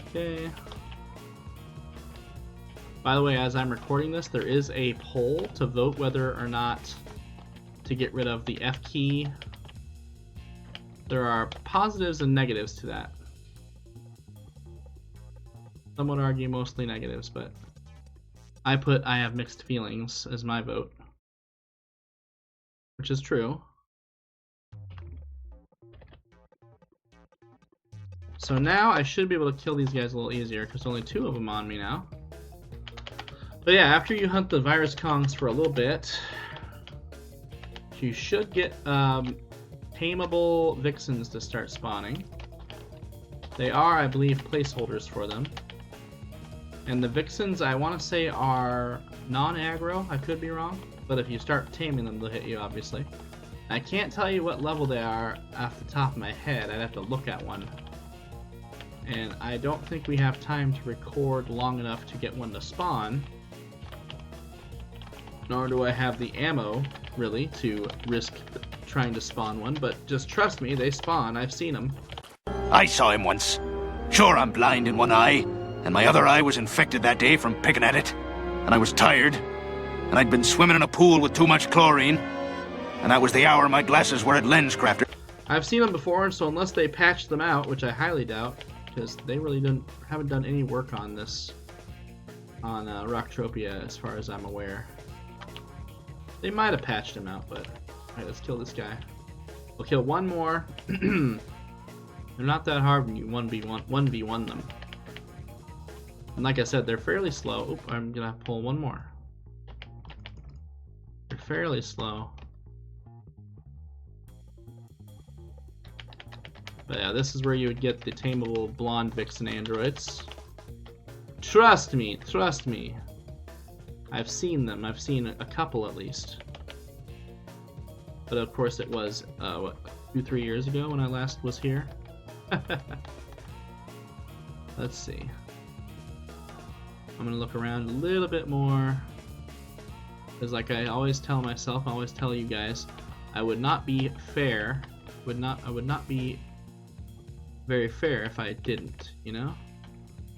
Okay. By the way, as I'm recording this, there is a poll to vote whether or not to get rid of the F key. There are positives and negatives to that. Some would argue mostly negatives, but I have mixed feelings as my vote, which is true. So now I should be able to kill these guys a little easier because only 2 of them on me now. But yeah, after you hunt the virus kongs for a little bit, you should get tameable vixens to start spawning. They are, I believe, placeholders for them. And the vixens, I want to say, are non-aggro. I could be wrong. But if you start taming them, they'll hit you, obviously. I can't tell you what level they are off the top of my head. I'd have to look at one. And I don't think we have time to record long enough to get one to spawn. Nor do I have the ammo, really, to risk trying to spawn one. But just trust me, they spawn. I've seen them.
I saw him once. Sure, I'm blind in one eye, and my other eye was infected that day from picking at it. And I was tired, and I'd been swimming in a pool with too much chlorine. And that was the hour my glasses were at LensCrafter.
I've seen them before, so unless they patched them out, which I highly doubt, because they really haven't done any work on this on Rocktropia as far as I'm aware. They might have patched them out, but alright, let's kill this guy. We'll kill one more. They're not that hard when you 1v1 them. And like I said, they're fairly slow. Oop, I'm gonna pull one more. They're fairly slow. But yeah, this is where you would get the tameable blonde vixen androids. Trust me, trust me. I've seen them. I've seen a couple at least. But of course it was, what, 2-3 years ago when I last was here? Let's see. I'm gonna look around a little bit more. Because like I always tell myself, I always tell you guys, I would not be fair. I would not be very fair if I didn't, you know?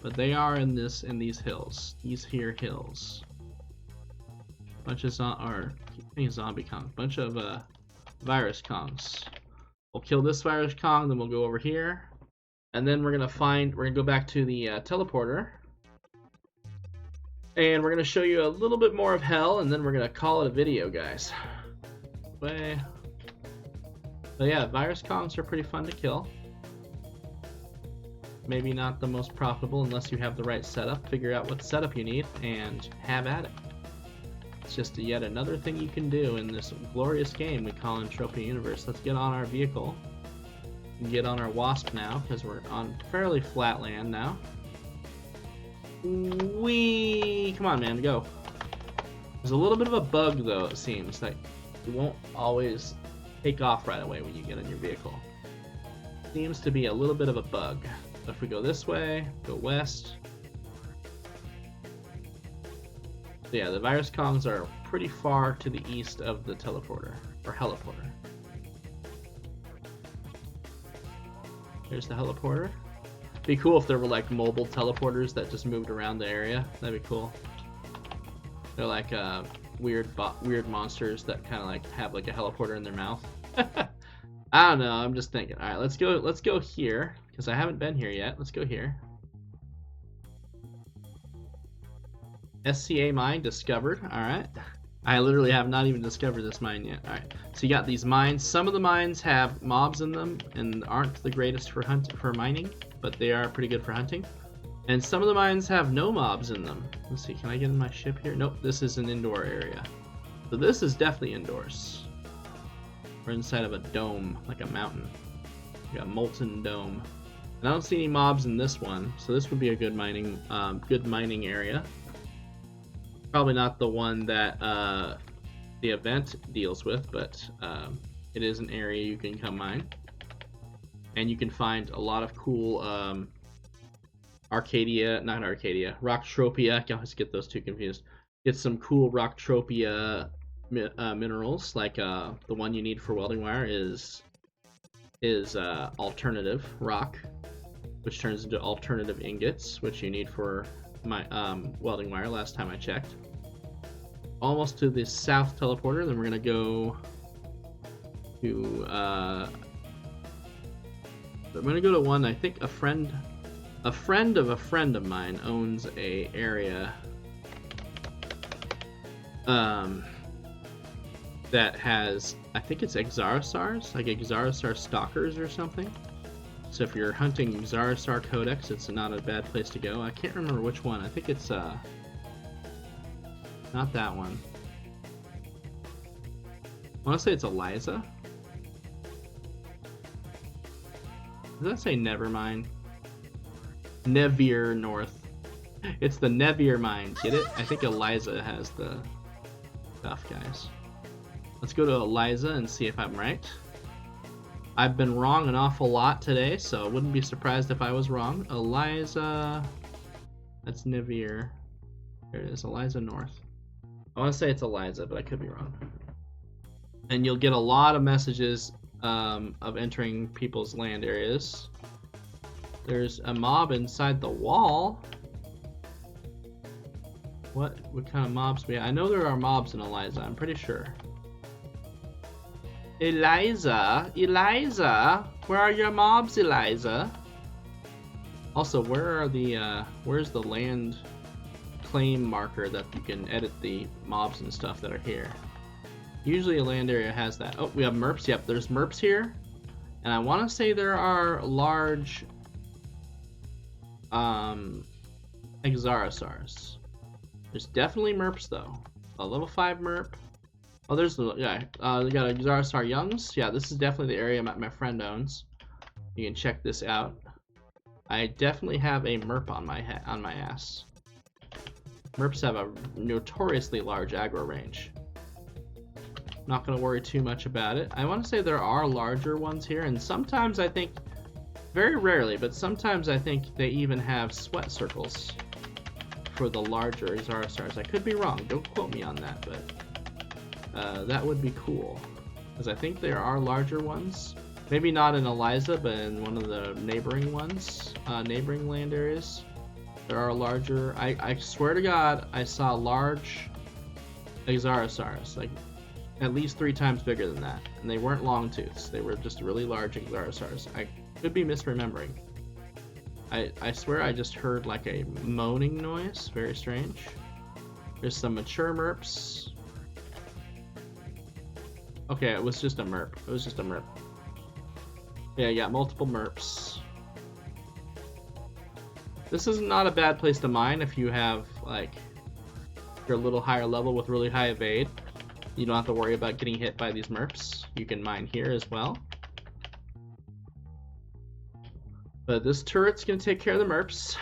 But they are in these hills. These here hills. Bunch of zombie Kongs. Bunch of virus Kongs. We'll kill this virus Kong, then we'll go over here. And then we're gonna go back to the teleporter. And we're gonna show you a little bit more of hell, and then we're gonna call it a video, guys. But yeah, virus Kongs are pretty fun to kill. Maybe not the most profitable unless you have the right setup. Figure out what setup you need and have at it. It's just yet another thing you can do in this glorious game we call Rocktropia Universe. Let's get on our vehicle and get on our Wasp now, because we're on fairly flat land now. Whee! Come on, man, go. There's a little bit of a bug, though, it seems. Like, you won't always take off right away when you get in your vehicle. Seems to be a little bit of a bug. So if we go this way, go west. So yeah, the virus Kongs are pretty far to the east of the teleporter, or heliporter. There's the heliporter. Be cool if there were like mobile teleporters that just moved around the area. That'd be cool. They're like weird monsters that kind of like have like a heliporter in their mouth. I don't know. I'm just thinking. All right, let's go here because I haven't been here yet. Let's go here. SCA mine discovered. All right. I literally have not even discovered this mine yet. All right. So you got these mines. Some of the mines have mobs in them and aren't the greatest for mining, but they are pretty good for hunting. And some of the mines have no mobs in them. Let's see. Can I get in my ship here? Nope. This is an indoor area. So this is definitely indoors. We're inside of a dome, like a mountain. We got a molten dome. And I don't see any mobs in this one, so this would be a good mining area. Probably not the one that the event deals with, but it is an area you can come mine. And you can find a lot of cool Rocktropia. I always get those two confused. Get some cool Rocktropia minerals, like the one you need for welding wire is alternative rock, which turns into alternative ingots, which you need for my welding wire last time I checked. Almost to the south teleporter, then we're gonna go to I'm gonna go to one. I think a friend of a friend of mine owns a area that has, I think it's Exarosars, like Exarosar stalkers or something. So if you're hunting Exarosar Codex, it's not a bad place to go. I can't remember which one. I think it's not that one. I want to say it's Eliza. Does that say Nevermind? Nevier North. It's the Nevier mine. Get it? I think Eliza has the stuff, guys. Let's go to Eliza and see if I'm right. I've been wrong an awful lot today, so I wouldn't be surprised if I was wrong. Eliza... That's Nevier. There it is, Eliza North. I want to say it's Eliza, but I could be wrong. And you'll get a lot of messages of entering people's land areas. There's a mob inside the wall. What kind of mobs we have? I know there are mobs in Eliza, I'm pretty sure. Eliza, where are your mobs, Eliza? Also, where's the land claim marker that you can edit the mobs and stuff that are here? Usually a land area has that. Oh, we have merps. Yep, there's merps here. And I want to say there are large Exarosars. There's definitely merps though. A level 5 merp. Oh, there's the, yeah, we got Exarosar Youngs. Yeah, this is definitely the area my friend owns. You can check this out. I definitely have a merp on my ass. Merps have a notoriously large aggro range. Not going to worry too much about it. I want to say there are larger ones here, and sometimes I think, very rarely, but sometimes I think they even have sweat circles for the larger Zarastars. I could be wrong, don't quote me on that, but that would be cool. Because I think there are larger ones. Maybe not in Eliza, but in one of the neighboring ones, neighboring land areas. There are larger. I swear to God, I saw large Exarosauros, like at least 3 times bigger than that. And they weren't long tooths. They were just really large Exarosauros. I could be misremembering. I swear I just heard like a moaning noise. Very strange. There's some mature merps. Okay, it was just a merp. It was just a merp. Yeah, you got multiple merps. This is not a bad place to mine if you have, like, you're a little higher level with really high evade. You don't have to worry about getting hit by these merps. You can mine here as well. But this turret's gonna take care of the merps.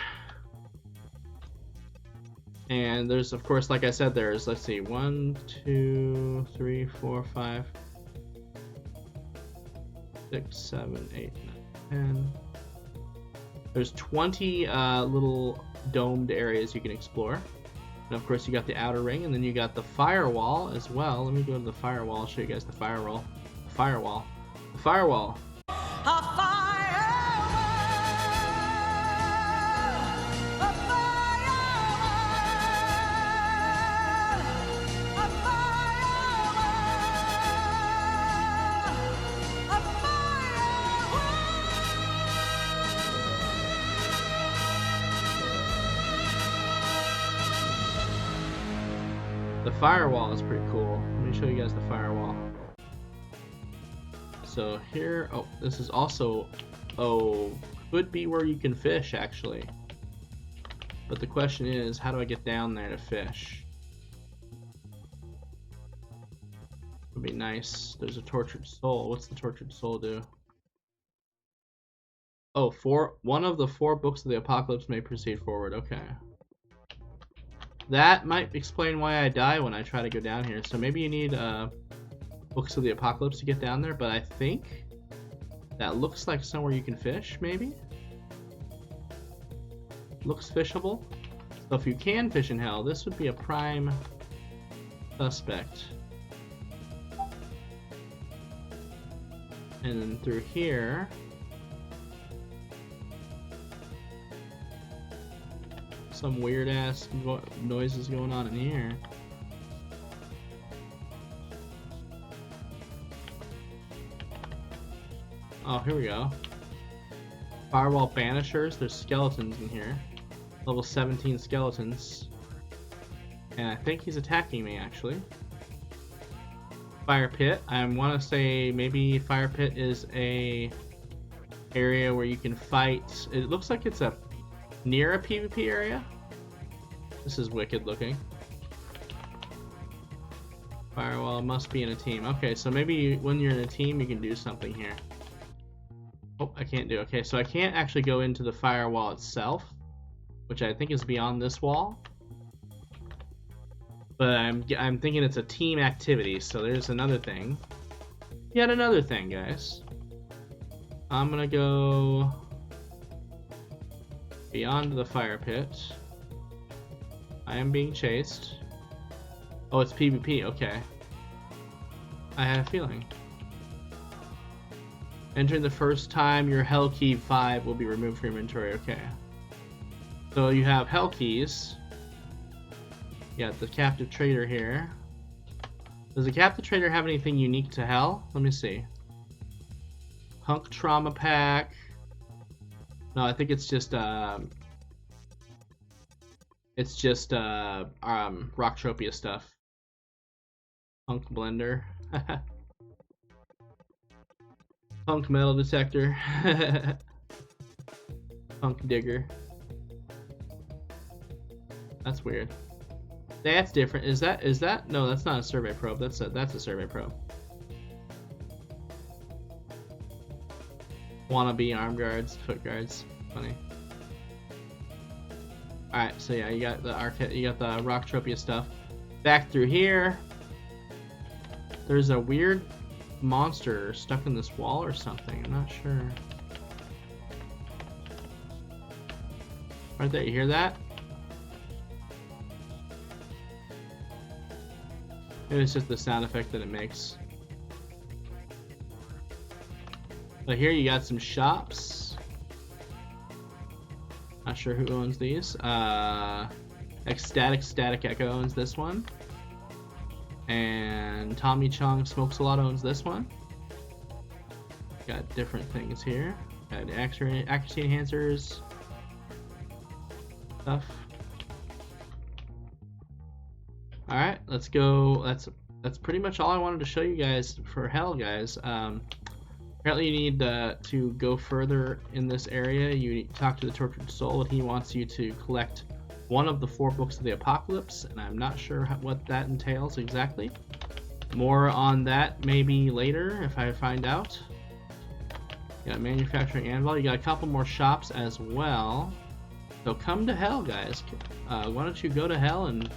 And there's, of course, like I said, there's, let's see, 1, 2, 3, 4, 5, 6, 7, 8, 9, 10. There's 20 little domed areas you can explore. And of course you got the outer ring, and then you got the firewall as well. Let me go to the firewall, I'll show you guys the firewall. The firewall. The firewall. The firewall is pretty cool. Let me show you guys the firewall. So here, oh, this is also, oh, could be where you can fish actually. But the question is, how do I get down there to fish? Would be nice. There's a tortured soul. What's the tortured soul do? Oh, one of the 4 books of the apocalypse may proceed forward. Okay. That might explain why I die when I try to go down here. So maybe you need books of the apocalypse to get down there, but I think that looks like somewhere you can fish, maybe? Looks fishable. So if you can fish in hell, this would be a prime suspect. And then through here, some weird ass noises going on in here. Oh, here we go. Firewall banishers. There's skeletons in here. Level 17 skeletons. And I think he's attacking me actually. Fire pit. I want to say maybe fire pit is a area where you can fight. It looks like it's near a PvP area. This is wicked looking. Firewall must be in a team. Okay, so maybe when you're in a team you can do something here. Oh, I can't do. Okay, so I can't actually go into the firewall itself, which I think is beyond this wall. But I'm thinking it's a team activity, so there's another thing. Yet another thing, guys. I'm gonna go beyond the fire pit. I am being chased. Oh, it's PvP, okay. I had a feeling. Entering the first time, your Hell Key 5 will be removed from your inventory, okay. So you have Hell Keys. You got the Captive Trader here. Does the Captive Trader have anything unique to Hell? Let me see. Hunk Trauma Pack. No, I think it's just Rocktropia stuff. Hunk Blender. Hunk Metal Detector. Hunk Digger. That's weird. That's different. Is that? No, that's not a survey probe. That's a survey probe. Wannabe arm guards, foot guards. Funny. Alright, so yeah, you got the Rocktropia stuff. Back through here. There's a weird monster stuck in this wall or something. I'm not sure. Right there, you hear that? Maybe it's just the sound effect that it makes. But here you got some shops. Not sure who owns these. Static Echo owns this one. And Tommy Chung Smokes a Lot owns this one. Got different things here. Got accuracy enhancers. Stuff. Alright, let's go. That's pretty much all I wanted to show you guys for Hell, guys. Apparently you need to go further in this area. You need to talk to the Tortured Soul, and he wants you to collect one of the 4 books of the Apocalypse, and I'm not sure what that entails exactly. More on that maybe later if I find out. You got Manufacturing Anvil. You got a couple more shops as well. So come to Hell, guys. Why don't you go to Hell and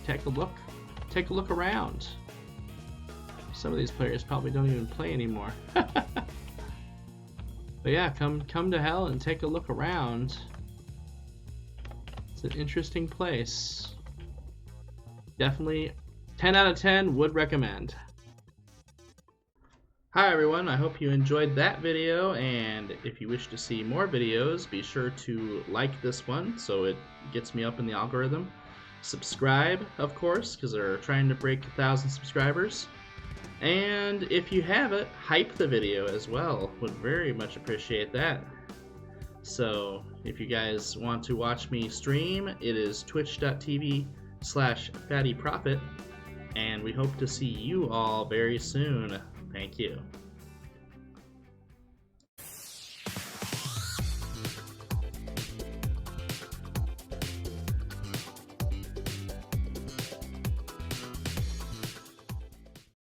take a look around. Some of these players probably don't even play anymore. But yeah, come to Hell and take a look around. It's an interesting place. Definitely 10 out of 10 would recommend. Hi everyone, I hope you enjoyed that video, and if you wish to see more videos, be sure to like this one so it gets me up in the algorithm. Subscribe, of course, because they're trying to break 1,000 subscribers. And if you have it, hype the video as well. Would very much appreciate that. So if you guys want to watch me stream, it is twitch.tv/fattyprophet, and we hope to see you all very soon. Thank you.